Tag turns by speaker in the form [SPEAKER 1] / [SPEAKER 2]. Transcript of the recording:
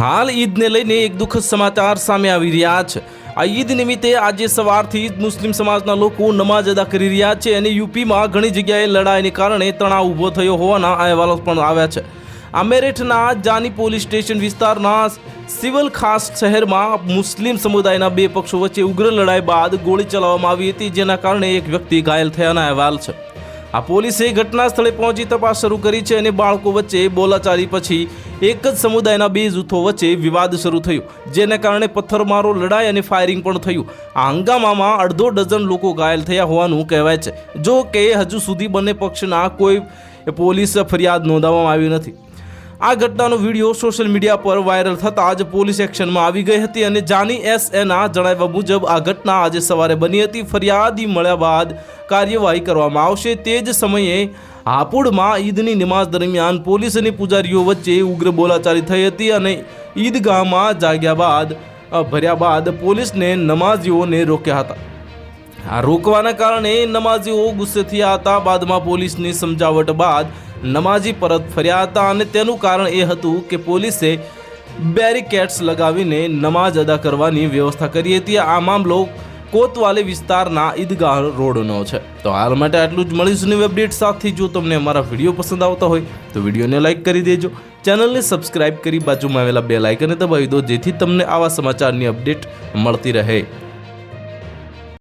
[SPEAKER 1] હાલ ઈદને લઈને એક દુઃખદ સમાચાર સામે આવી રહ્યા છે। આ ઈદ નિમિત્તે આજે સવારથી જ મુસ્લિમ સમાજના લોકો નમાઝ અદા કરી રહ્યા છે અને યુપીમાં ઘણી જગ્યાએ લડાઈને કારણે તણાવ ઊભો થયો હોવાના અહેવાલો પણ આવ્યા છે। આ મેરઠના જાની પોલીસ સ્ટેશન વિસ્તારના સિવિલ ખાસ શહેરમાં મુસ્લિમ સમુદાયના બે પક્ષો વચ્ચે ઉગ્ર લડાઈ બાદ ગોળી ચલાવવામાં આવી હતી, જેના કારણે એક વ્યક્તિ ઘાયલ થયાના અહેવાલ છે। આ પોલીસે ઘટના સ્થળે પહોંચી તપાસ શરૂ કરી છે અને બાળકો વચ્ચે બોલાચાલી પછી એક જ સમુદાયના બે જૂથો વચ્ચે વિવાદ શરૂ થયો, જેને કારણે પથ્થરમારો, લડાઈ અને ફાયરિંગ પણ થયું। આ હંગામામાં અડધો ડઝન લોકો ઘાયલ થયા હોવાનું કહેવાય છે। જો કે હજુ સુધી બંને પક્ષના કોઈ પોલીસ ફરિયાદ નોંધવામાં આવી નથી। આ ઘટનાનો વિડીયો સોશિયલ મીડિયા પર વાયરલ થતાં જ પોલીસ એક્શનમાં આવી ગઈ હતી અને જાની એસએના જણાવ્યા મુજબ આ ઘટના આજે સવારે બની હતી। ફરિયાદી મળ્યા બાદ કાર્યવાહી કરવામાં આવશે। તે જ સમયે હાપુડમાં ઈદની નમાઝ દરમિયાન પોલીસ અને પૂજારીઓ વચ્ચે ઉગ્ર બોલાચાલી થઈ હતી અને ઈદગાહમાં ભર્યા બાદ પોલીસને નમાઝીઓને રોક્યા હતા। આ રોકવાના કારણે નમાઝીઓ ગુસ્સે થયા હતા। બાદમાં પોલીસની સમજાવટ બાદ નમાઝી પરત ફર્યા હતા અને તેનું કારણ એ હતું કે પોલીસે બેરિકેડ્સ લગાવીને નમાઝ અદા કરવાની વ્યવસ્થા કરી હતી। આ મામલો કોતવાલી વિસ્તારના ઈદગાહ રોડનો છે। તો હાલ માટે આટલું જ। મળીશું નવી અપડેટ સાથે। જો તમને અમારા વિડીયો પસંદ આવતા હોય તો વિડીયોને લાઇક કરી દેજો, ચેનલને સબસ્ક્રાઇબ કરી બાજુમાં આવેલા બેલ આઇકનને દબાવી દો, જેથી તમને આવા સમાચારની અપડેટ મળતી રહે।